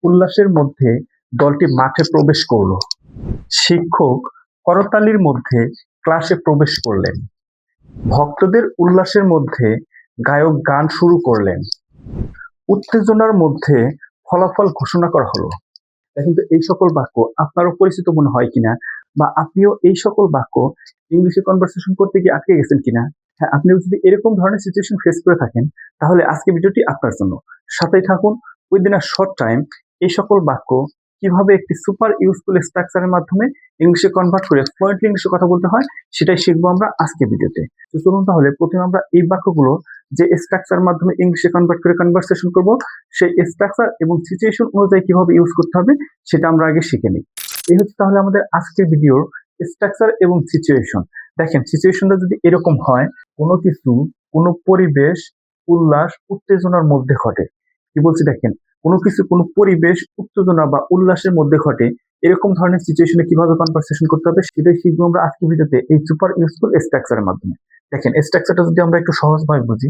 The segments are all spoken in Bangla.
উল্লাসের মধ্যে দলটি মাঠে প্রবেশ করল। শিক্ষক করতালির মধ্যে ক্লাসে প্রবেশ করলেন। ভক্তদের উল্লাসের মধ্যে গায়ক গান শুরু করলেন। উত্তেজনার মধ্যে ফলাফল ঘোষণা করা হলো। দেখেন তো এই সকল বাক্য আপনারও পরিচিত মনে হয় কিনা, বা আপনিও এই সকল বাক্য ইংলিশে কনভারসেশন করতে গিয়ে আটকে গেছেন কিনা। হ্যাঁ, আপনিও যদি এরকম ধরনের সিচুয়েশন ফেস করে থাকেন তাহলে আজকে ভিডিওটি আপনার জন্য। সাথেই থাকুন। উইদিন আ শর্ট টাইম এই সকল বাক্য কিভাবে একটি সুপার ইউজফুল স্ট্রাকচারের মাধ্যমে ইংলিশে কনভার্ট করে ফ্লুয়েন্টলি ইংলিশে কথা বলতে হয় সেটাই শিখবো আমরা আজকে ভিডিওতে। তো চলুন তাহলে প্রথমে আমরা এই বাক্যগুলো যে স্ট্রাকচার মাধ্যমে ইংলিশে কনভার্ট করে কনভারসেশন করব সেই স্ট্রাকচার এবং সিচুয়েশন অনুযায়ী কিভাবে ইউজ করতে হবে সেটা আমরা আগে শিখে নিই। এই হচ্ছে তাহলে আমাদের আজকের ভিডিওর স্ট্রাকচার এবং সিচুয়েশন। দেখেন সিচুয়েশনটা যদি এরকম হয়, কোনো কিছু কোনো পরিবেশ উল্লাস উত্তেজনার মধ্যে ঘটে। কি বলছি দেখেন, কোনো কিছু কোনো পরিবেশ উত্তেজনা বা উল্লাসের মধ্যে ঘটে, এরকম ধরনের সিচুয়েশনে কিভাবে কনভারসেশন করতে হবে সেটাই শিখবো আমরা আজকের ভিডিওতে এই সুপার ইউজফুল স্ট্রাকচারের মাধ্যমে। দেখেন স্ট্রাকচারটা যদি আমরা একটু সহজভাবে বুঝি,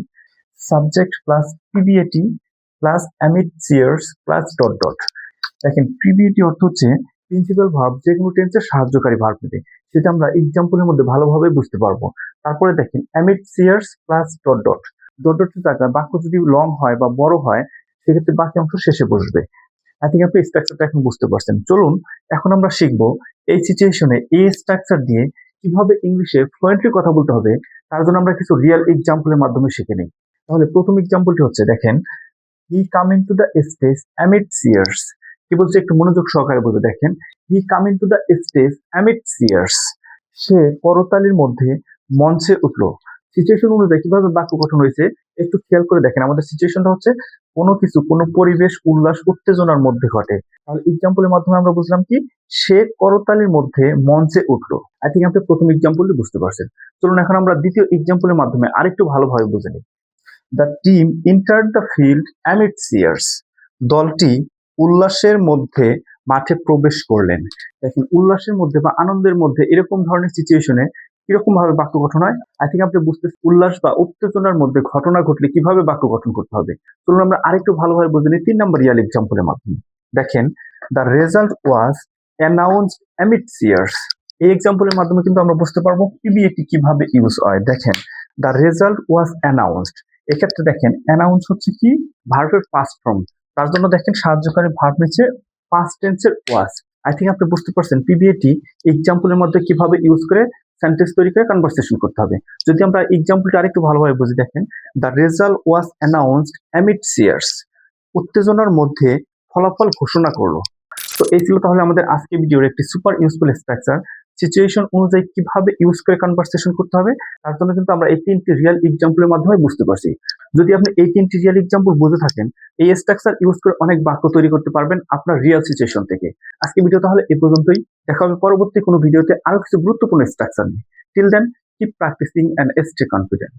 subject plus PBAT plus amid cheers plus dot dot. দেখেন পিবিএটি অর্থ হচ্ছে প্রিন্সিপাল ভার্ব, যে কোনো টেন্সের সাহায্যকারী ভার্ব নিতে, সেটা আমরা এক্সাম্পলের মধ্যে ভালোভাবে বুঝতে পারবো। তারপরে দেখেন amid cheers plus dot dot. Dot ডটের জায়গায় বাক্য যদি লং হয় বা বড় হয় সেক্ষেত্রে বাকি অংশ শেষে বসবে। আই থিঙ্ক আপনি স্ট্রাকচারটা এখন বুঝতে পারছেন। চলুন এখন আমরা শিখবো এই সিচুয়েশনে এই স্ট্রাকচার দিয়ে কিভাবে ইংলিশে ফ্লুয়েন্টলি কথা বলতে হবে। তার জন্য আমরা কিছু রিয়েল এক্সাম্পলের মাধ্যমে শিখে নিই। তাহলে প্রথম এক্সাম্পলটি হচ্ছে, দেখেন he coming to the stage amid cheers. কি বলছে একটু মনোযোগ সহকারে বলতে, দেখেন he coming to the stage amid cheers. সে করতালির মধ্যে মঞ্চে উঠলো। সিচুয়েশন অনুযায়ী কিভাবে বাক্য গঠন হয়েছে একটু খেয়াল করে দেখেন। আমাদের সিচুয়েশনটা হচ্ছে কোনো কিছু কোনো পরিবেশ উল্লাস উত্তেজনার মধ্যে ঘটে। তাহলে এক্সাম্পলের মাধ্যমে আমরা বুঝলাম কি, সে করতালির মধ্যে মঞ্চে উঠলো। আই থিঙ্ক আপনি প্রথম এক্সাম্পলটি বুঝতে পারছেন। চলুন এখন আমরা দ্বিতীয় এক্সাম্পলের মাধ্যমে আরেকটু ভালোভাবে বুঝে নিই। The team entered the field amid cheers. দলটি উল্লাসের মধ্যে মাঠে প্রবেশ করলেন। দেখেন উল্লাসের মধ্যে বা আনন্দের মধ্যে এরকম ধরনের সিচুয়েশনে কিরকম ভাবে বাক্য গঠন হয়। আই থিঙ্ক আপনি বুঝতে, উল্লাস বা উত্তেজনার মধ্যে ঘটনা ঘটলে কিভাবে বাক্য গঠন করতে হবে। চলুন আমরা আরেকটু ভালোভাবে বুঝে নিই 3 নম্বর রিয়াল এক্সাম্পলের মাধ্যমে। দেখেন the result was announced amid cheers. এই এক্সাম্পলের মাধ্যমে কিন্তু আমরা বুঝতে পারবো পিবিএটি কিভাবে ইউজ হয়। দেখেন দ্য রেজাল্ট ওয়াজ অ্যানাউন্সড, এক্ষেত্রে দেখেন অ্যানাউন্স হচ্ছে কি ভার্বের পাস্ট ফর্ম, তার জন্য দেখেন সাহায্যকারী ভার্ব নিচে পাস্ট টেন্সের ওয়াজ। আই থিঙ্ক আপনি বুঝতে পারছেন পিবিএটি এক্সাম্পলের মধ্যে কিভাবে ইউজ করে সেন্টেন্স তৈরি করে কনভারসেশন করতে হবে। যদি আমরা এক্সাম্পলটা আরেকটু ভালোভাবে বুঝি, দেখেন the result was announced amid cheers. উত্তেজনার মধ্যে ফলাফল ঘোষণা করলো। তো এই ছিল তাহলে আমাদের আজকে ভিডিওর একটি সুপার ইউজফুল স্ট্রাকচার। সিচুয়েশন অনুযায়ী কিভাবে ইউজ করে কনভারসেশন করতে হবে তার জন্য কিন্তু আমরা এই 3টি রিয়েল এক্সাম্পলের মাধ্যমে বুঝতে পারছি। যদি আপনি এই 3টি রিয়েল এক্সাম্পল বুঝে থাকেন, এই স্ট্রাকচার ইউজ করে অনেক বাক্য তৈরি করতে পারবেন আপনার রিয়েল সিচুয়েশন থেকে। আজকে ভিডিও তাহলে এই পর্যন্তই। দেখা হবে পরবর্তী কোনো ভিডিওতে আরো কিছু গুরুত্বপূর্ণ স্ট্রাকচার নিয়ে। Till then keep practising and stay confident.